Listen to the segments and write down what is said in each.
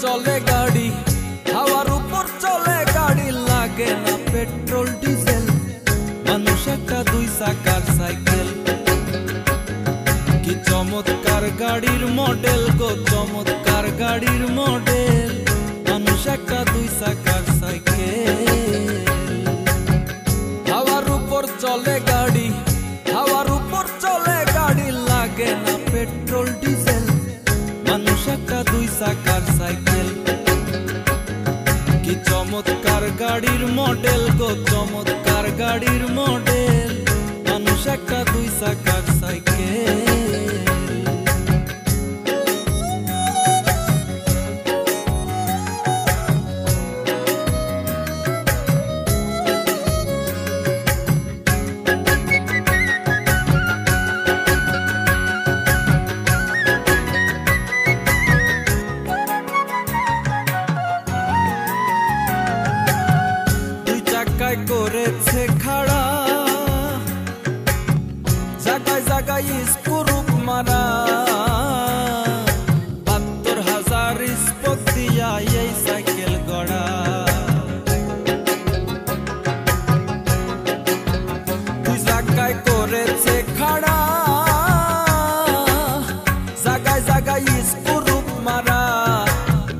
चले गाड़ी हवार ऊपर चले गाड़ी लागे ना पेट्रोल डिजेल मानुष একটা দুই চাকার সাইকেল কি চমৎকার গাড়ির মডেল গো চমৎকার গাড়ির মডেল মানুষ একটা দুই চাকার সাইকেল হাওয়ার উপর চলে গাড়ি হাওয়ার উপর চলে গাড়ি লাগে না পেট্রোল ডিজেল মানুষ একটা দুই চাকার সাইকেল কি চমৎকার গাড়ির মডেল গো চমৎকার গাড়ির মডেল মানুষ একটা দুই চাকার সাইকেল করেছে খাড়া জায়গায় জায়গায় স্ক্রুপ মারা ৭২,০০০ স্পোক দিয়া এই সাইকেল গড়া দুই জায়গায় করেছে খাড়া জায়গায় জায়গায় স্ক্রুপ মারা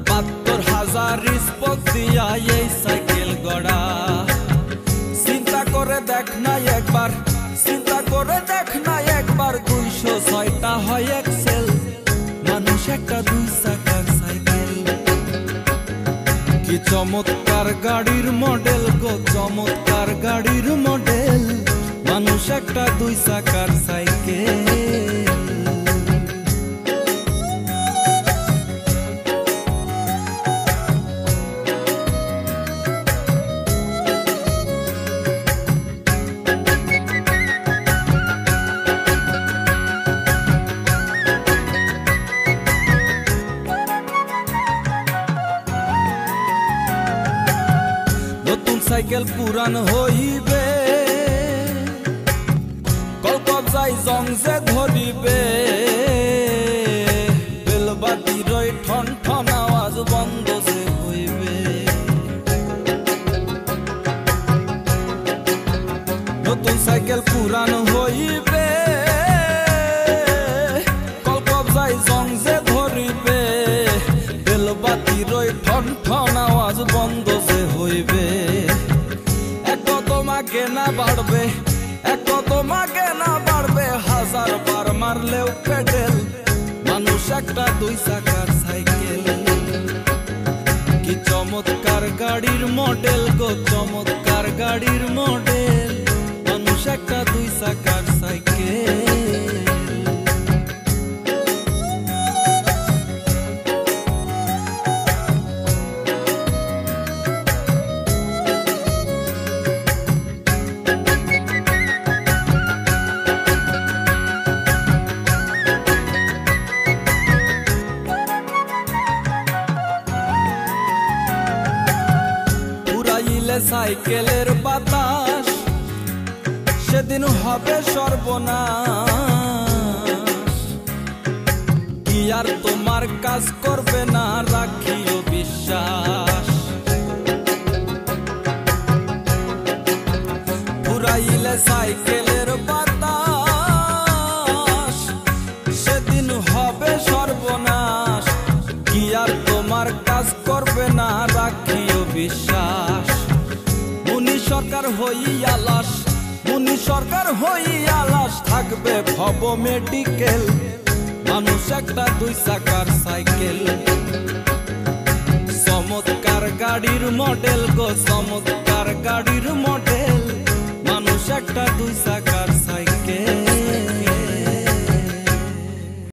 ৭২,০০০ স্পোক দিয়া এই সাইকেল গড়া দেখ না একবার চিন্তা করে দেখ না একবার ২০৬টা হয় এক্সেল মানুষ একটা দুই চাকার সাইকেল কি চমৎকার গাড়ির মডেল গো চমৎকার গাড়ির মডেল মানুষ একটা দুই চাকার সাইকেল সাইকেল পুরান হইবে কলকব যাই জং যে ধরিবে বেলবাতির ঠন ঠন আওয়াজ বন্ধ যে হইবে নতুন সাইকেল পুরান হইবে কলকব যাই জং যে ধরিবে বেলবাতির ঠন ঠন আওয়াজ বন্ধ যে হইবে তোমাকে না বাড়বে এক তোমাকে না বাড়বে ১০০০ বার মারলেও পেডেল মানুষ একটা দুই চাকার সাইকেল কি চমৎকার গাড়ির মডেল গো চমৎকার গাড়ির মডেল মানুষ একটা দুই চাকার সাইকেল সাইকেলের বাতাস সেদিন হবে সর্বনাশ কি আর তোমার কাজ করবে না রাখিও বিশ্বাস পুরাইলে সাইকেলের বাতাস সেদিন হবে সর্বনাশ কি আর তোমার কাজ করবে না রাখিও বিশ্বাস সরকার হইয়া লাশ মুনি সরকার হইয়া লাশ থাকবে ভব মেডিকেল মানুষ একটা দুই চাকার সাইকেল চমৎকার গাড়ির মডেল গো চমৎকার গাড়ির মডেল মানুষ একটা দুই চাকার